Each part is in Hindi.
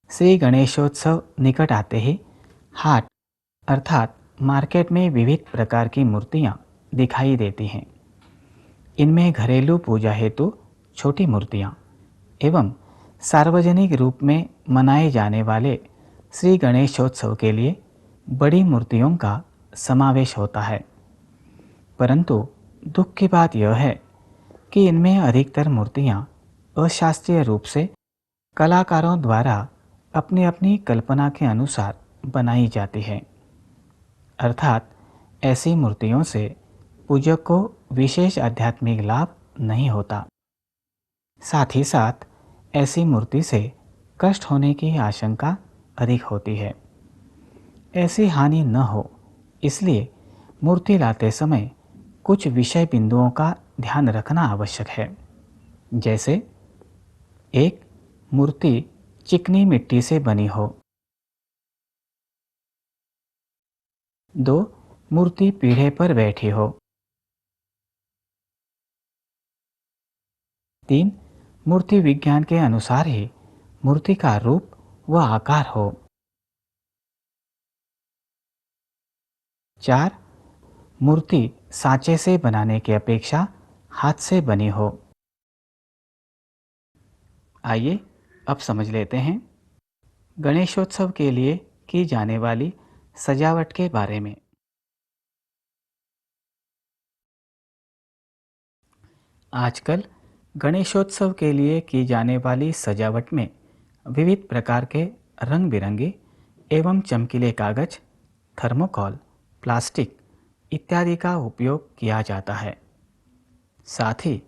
श्री गणेशोत्सव निकट आते ही हाट अर्थात मार्केट में विविध प्रकार की मूर्तियाँ दिखाई देती हैं। इनमें घरेलू पूजा हेतु छोटी मूर्तियाँ एवं सार्वजनिक रूप में मनाए जाने वाले श्री गणेशोत्सव के लिए बड़ी मूर्तियों का समावेश होता है। परंतु दुख की बात यह है कि इनमें अधिकतर मूर्तियाँ अशास्त्रीय रूप से कलाकारों द्वारा अपनी अपनी कल्पना के अनुसार बनाई जाती है। अर्थात ऐसी मूर्तियों से पूजक को विशेष आध्यात्मिक लाभ नहीं होता। साथ ही साथ ऐसी मूर्ति से कष्ट होने की आशंका अधिक होती है। ऐसी हानि न हो इसलिए मूर्ति लाते समय कुछ विषय बिंदुओं का ध्यान रखना आवश्यक है। जैसे 1. मूर्ति चिकनी मिट्टी से बनी हो। 2. मूर्ति पीढ़े पर बैठी हो। 3. मूर्ति विज्ञान के अनुसार ही मूर्ति का रूप व आकार हो। 4. मूर्ति सांचे से बनाने की अपेक्षा हाथ से बनी हो। आइए अब समझ लेते हैं गणेशोत्सव के लिए की जाने वाली सजावट के बारे में। आजकल गणेशोत्सव के लिए की जाने वाली सजावट में विविध प्रकार के रंग बिरंगे एवं चमकीले कागज, थर्मोकॉल, प्लास्टिक इत्यादि का उपयोग किया जाता है। साथ ही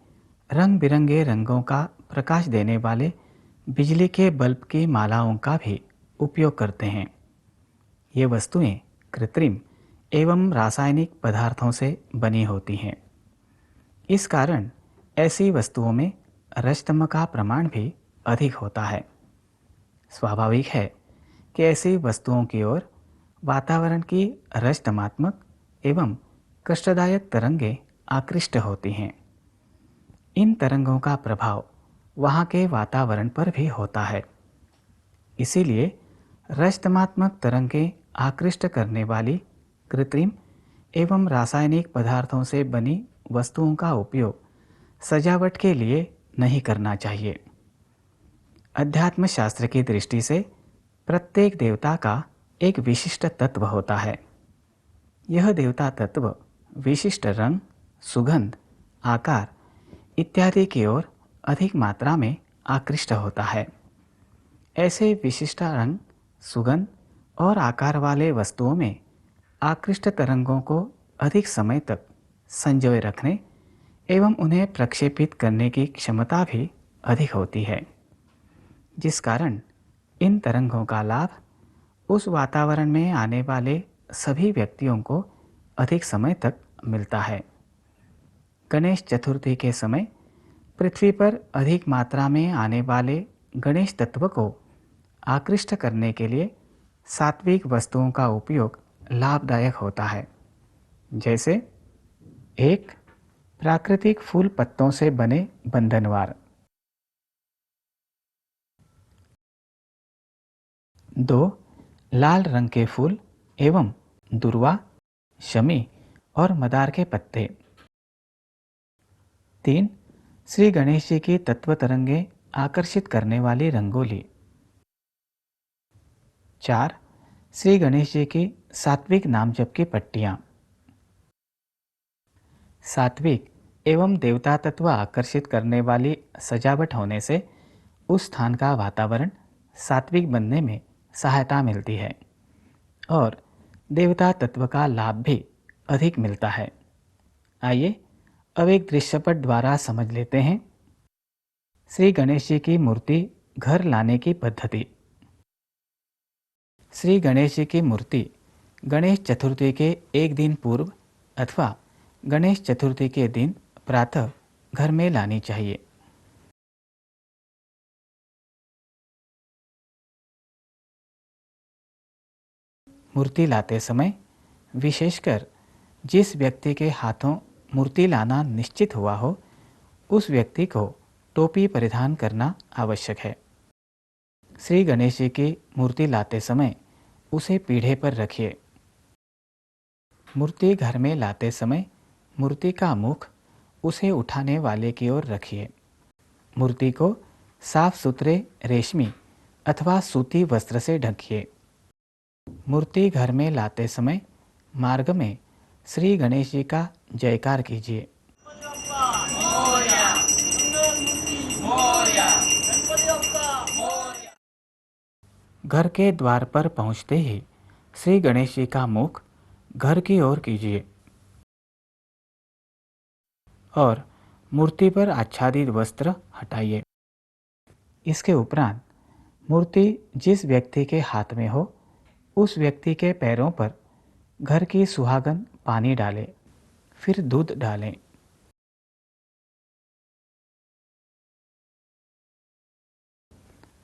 रंग बिरंगे रंगों का प्रकाश देने वाले बिजली के बल्ब की मालाओं का भी उपयोग करते हैं। ये वस्तुएं कृत्रिम एवं रासायनिक पदार्थों से बनी होती हैं। इस कारण ऐसी वस्तुओं में रजतम का प्रमाण भी अधिक होता है। स्वाभाविक है कि ऐसी वस्तुओं की ओर वातावरण की रजतमात्मक एवं कष्टदायक तरंगें आकृष्ट होती हैं। इन तरंगों का प्रभाव वहाँ के वातावरण पर भी होता है। इसीलिए रजतमात्मक तरंगें आकृष्ट करने वाली कृत्रिम एवं रासायनिक पदार्थों से बनी वस्तुओं का उपयोग सजावट के लिए नहीं करना चाहिए। अध्यात्म शास्त्र की दृष्टि से प्रत्येक देवता का एक विशिष्ट तत्व होता है। यह देवता तत्व विशिष्ट रंग, सुगंध, आकार इत्यादि की ओर अधिक मात्रा में आकृष्ट होता है। ऐसे विशिष्ट रंग, सुगंध और आकार वाले वस्तुओं में आकृष्ट तरंगों को अधिक समय तक संजोए रखने एवं उन्हें प्रक्षेपित करने की क्षमता भी अधिक होती है, जिस कारण इन तरंगों का लाभ उस वातावरण में आने वाले सभी व्यक्तियों को अधिक समय तक मिलता है। गणेश चतुर्थी के समय पृथ्वी पर अधिक मात्रा में आने वाले गणेश तत्व को आकृष्ट करने के लिए सात्विक वस्तुओं का उपयोग लाभदायक होता है। जैसे 1. प्राकृतिक फूल पत्तों से बने बंधनवार। 2. लाल रंग के फूल एवं दुर्वा, शमी और मदार के पत्ते। 3. श्री गणेश जी की तत्व तरंगे आकर्षित करने वाली रंगोली। 4. श्री गणेश जी की सात्विक नाम जप की पट्टियाँ। सात्विक एवं देवता तत्व आकर्षित करने वाली सजावट होने से उस स्थान का वातावरण सात्विक बनने में सहायता मिलती है और देवता तत्व का लाभ भी अधिक मिलता है। आइए अब एक दृश्यपट द्वारा समझ लेते हैं श्री गणेश जी की मूर्ति घर लाने की पद्धति। श्री गणेश जी की मूर्ति गणेश चतुर्थी के एक दिन पूर्व अथवा गणेश चतुर्थी के दिन प्रातः घर में लानी चाहिए। मूर्ति लाते समय विशेषकर जिस व्यक्ति के हाथों मूर्ति लाना निश्चित हुआ हो उस व्यक्ति को टोपी परिधान करना आवश्यक है। श्री गणेश जी की मूर्ति लाते समय उसे पीढ़े पर रखिए। मूर्ति घर में लाते समय मूर्ति का मुख उसे उठाने वाले की ओर रखिए। मूर्ति को साफ सुथरे रेशमी अथवा सूती वस्त्र से ढकिए। मूर्ति घर में लाते समय मार्ग में श्री गणेश जी का जयकार कीजिए। घर के द्वार पर पहुंचते ही श्री गणेश जी का मुख घर की ओर कीजिए और मूर्ति पर आच्छादित वस्त्र हटाइए। इसके उपरांत मूर्ति जिस व्यक्ति के हाथ में हो उस व्यक्ति के पैरों पर घर की सुहागन पानी डालें, फिर दूध डालें।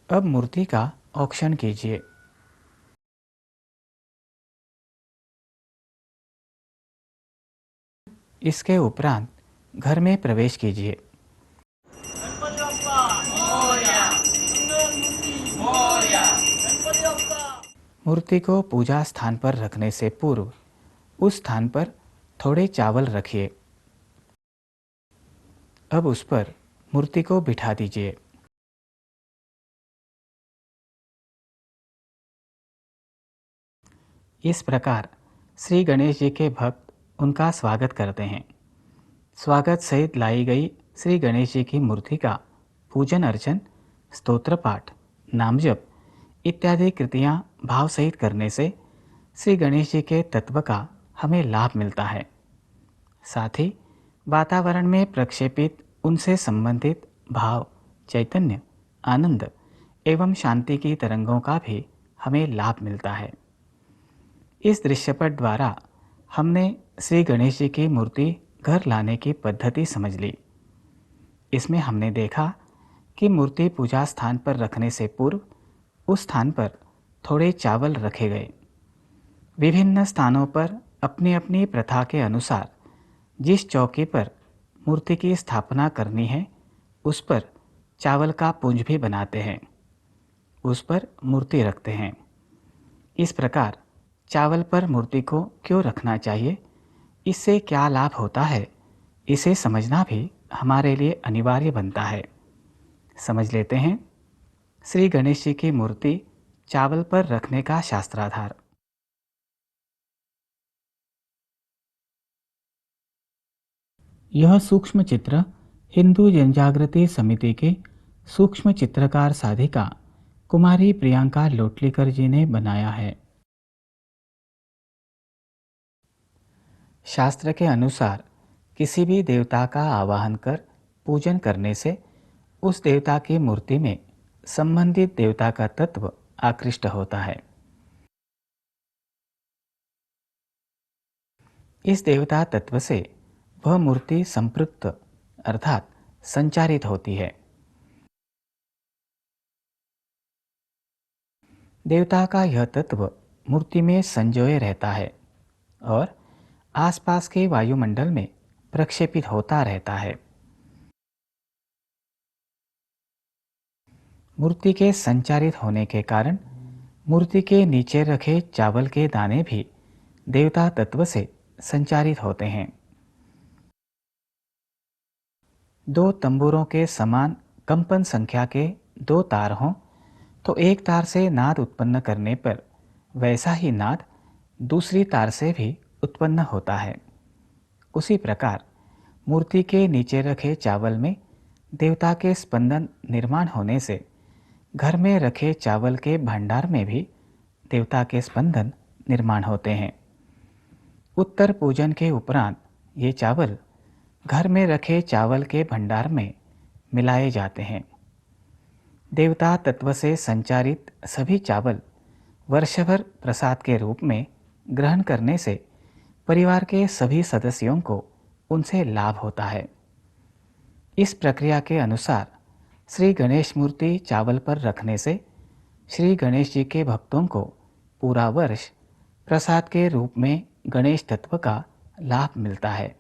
अब मूर्ति का औक्षण कीजिए। इसके उपरांत घर में प्रवेश कीजिए। मूर्ति को पूजा स्थान पर रखने से पूर्व उस स्थान पर थोड़े चावल रखिए। अब उस पर मूर्ति को बिठा दीजिए। इस प्रकार श्री गणेश जी के भक्त उनका स्वागत करते हैं। स्वागत सहित लाई गई श्री गणेश जी की मूर्ति का पूजन अर्चन, स्तोत्र पाठ, नाम जप इत्यादि कृतियां भाव सहित करने से श्री गणेश जी के तत्व का हमें लाभ मिलता है। साथ ही वातावरण में प्रक्षेपित उनसे संबंधित भाव, चैतन्य, आनंद एवं शांति की तरंगों का भी हमें लाभ मिलता है। इस दृश्यपट द्वारा हमने श्री गणेश जी की मूर्ति घर लाने की पद्धति समझ ली। इसमें हमने देखा कि मूर्ति पूजा स्थान पर रखने से पूर्व उस स्थान पर थोड़े चावल रखे गए। विभिन्न स्थानों पर अपनी अपनी प्रथा के अनुसार जिस चौकी पर मूर्ति की स्थापना करनी है उस पर चावल का पुंज भी बनाते हैं, उस पर मूर्ति रखते हैं। इस प्रकार चावल पर मूर्ति को क्यों रखना चाहिए, इससे क्या लाभ होता है, इसे समझना भी हमारे लिए अनिवार्य बनता है। समझ लेते हैं श्री गणेश जी की मूर्ति चावल पर रखने का शास्त्राधार। यह सूक्ष्म चित्र हिंदू जनजागृति समिति के सूक्ष्म चित्रकार साधिका कुमारी प्रियंका लोटलीकर जी ने बनाया है। शास्त्र के अनुसार किसी भी देवता का आवाहन कर पूजन करने से उस देवता की मूर्ति में संबंधित देवता का तत्व आकृष्ट होता है। इस देवता तत्व से वह मूर्ति संपृक्त अर्थात संचारित होती है। देवता का यह तत्व मूर्ति में संजोए रहता है और आसपास के वायुमंडल में प्रक्षेपित होता रहता है। मूर्ति के संचारित होने के कारण मूर्ति के नीचे रखे चावल के दाने भी देवता तत्व से संचारित होते हैं। दो तंबूरों के समान कंपन संख्या के दो तार हों तो एक तार से नाद उत्पन्न करने पर वैसा ही नाद दूसरी तार से भी उत्पन्न होता है। उसी प्रकार मूर्ति के नीचे रखे चावल में देवता के स्पंदन निर्माण होने से घर में रखे चावल के भंडार में भी देवता के स्पंदन निर्माण होते हैं। उत्तर पूजन के उपरांत ये चावल घर में रखे चावल के भंडार में मिलाए जाते हैं। देवता तत्व से संचारित सभी चावल वर्षभर प्रसाद के रूप में ग्रहण करने से परिवार के सभी सदस्यों को उनसे लाभ होता है। इस प्रक्रिया के अनुसार श्री गणेश मूर्ति चावल पर रखने से श्री गणेश जी के भक्तों को पूरा वर्ष प्रसाद के रूप में गणेश तत्व का लाभ मिलता है।